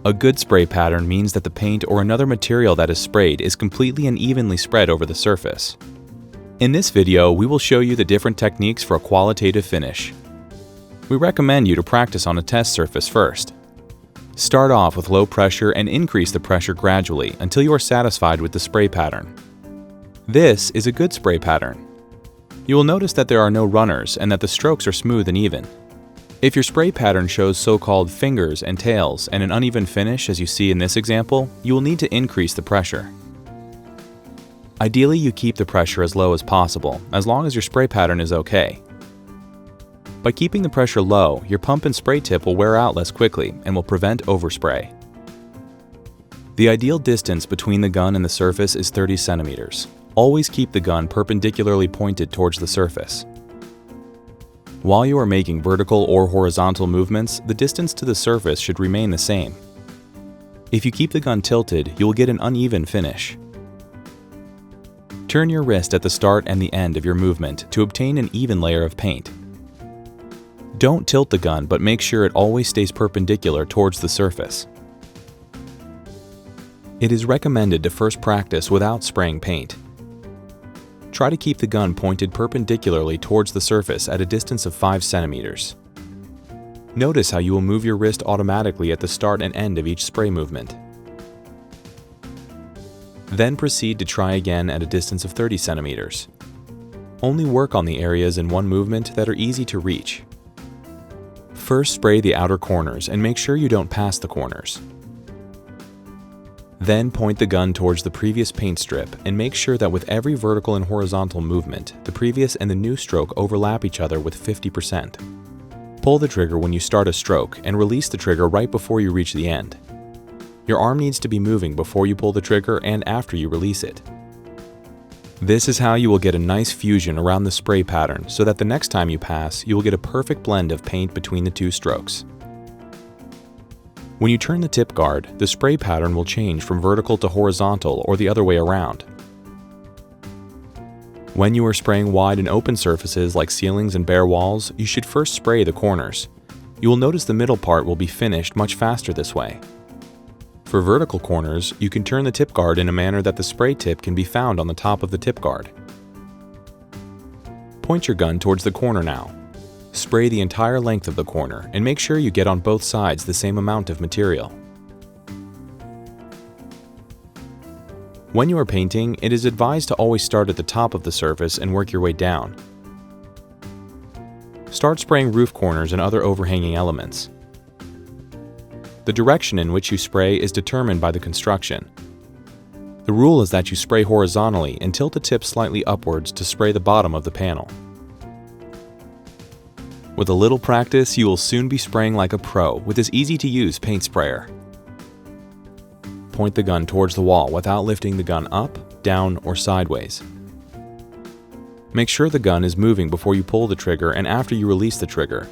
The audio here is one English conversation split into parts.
A good spray pattern means that the paint or another material that is sprayed is completely and evenly spread over the surface. In this video, we will show you the different techniques for a qualitative finish. We recommend you to practice on a test surface first. Start off with low pressure and increase the pressure gradually until you are satisfied with the spray pattern. This is a good spray pattern. You will notice that there are no runners and that the strokes are smooth and even. If your spray pattern shows so-called fingers and tails and an uneven finish as you see in this example, you will need to increase the pressure. Ideally, you keep the pressure as low as possible, as long as your spray pattern is okay. By keeping the pressure low, your pump and spray tip will wear out less quickly and will prevent overspray. The ideal distance between the gun and the surface is 30 centimeters. Always keep the gun perpendicularly pointed towards the surface. While you are making vertical or horizontal movements, the distance to the surface should remain the same. If you keep the gun tilted, you will get an uneven finish. Turn your wrist at the start and the end of your movement to obtain an even layer of paint. Don't tilt the gun, but make sure it always stays perpendicular towards the surface. It is recommended to first practice without spraying paint. Try to keep the gun pointed perpendicularly towards the surface at a distance of 5 centimeters. Notice how you will move your wrist automatically at the start and end of each spray movement. Then proceed to try again at a distance of 30 centimeters. Only work on the areas in one movement that are easy to reach. First spray the outer corners and make sure you don't pass the corners. Then point the gun towards the previous paint strip and make sure that with every vertical and horizontal movement, the previous and the new stroke overlap each other with 50%. Pull the trigger when you start a stroke and release the trigger right before you reach the end. Your arm needs to be moving before you pull the trigger and after you release it. This is how you will get a nice fusion around the spray pattern so that the next time you pass, you will get a perfect blend of paint between the two strokes. When you turn the tip guard, the spray pattern will change from vertical to horizontal or the other way around. When you are spraying wide and open surfaces like ceilings and bare walls, you should first spray the corners. You will notice the middle part will be finished much faster this way. For vertical corners, you can turn the tip guard in a manner that the spray tip can be found on the top of the tip guard. Point your gun towards the corner now. Spray the entire length of the corner and make sure you get on both sides the same amount of material. When you are painting, it is advised to always start at the top of the surface and work your way down. Start spraying roof corners and other overhanging elements. The direction in which you spray is determined by the construction. The rule is that you spray horizontally and tilt the tip slightly upwards to spray the bottom of the panel. With a little practice, you will soon be spraying like a pro with this easy-to-use paint sprayer. Point the gun towards the wall without lifting the gun up, down, or sideways. Make sure the gun is moving before you pull the trigger and after you release the trigger.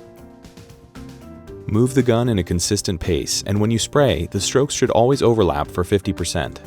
Move the gun in a consistent pace, and when you spray, the strokes should always overlap for 50%.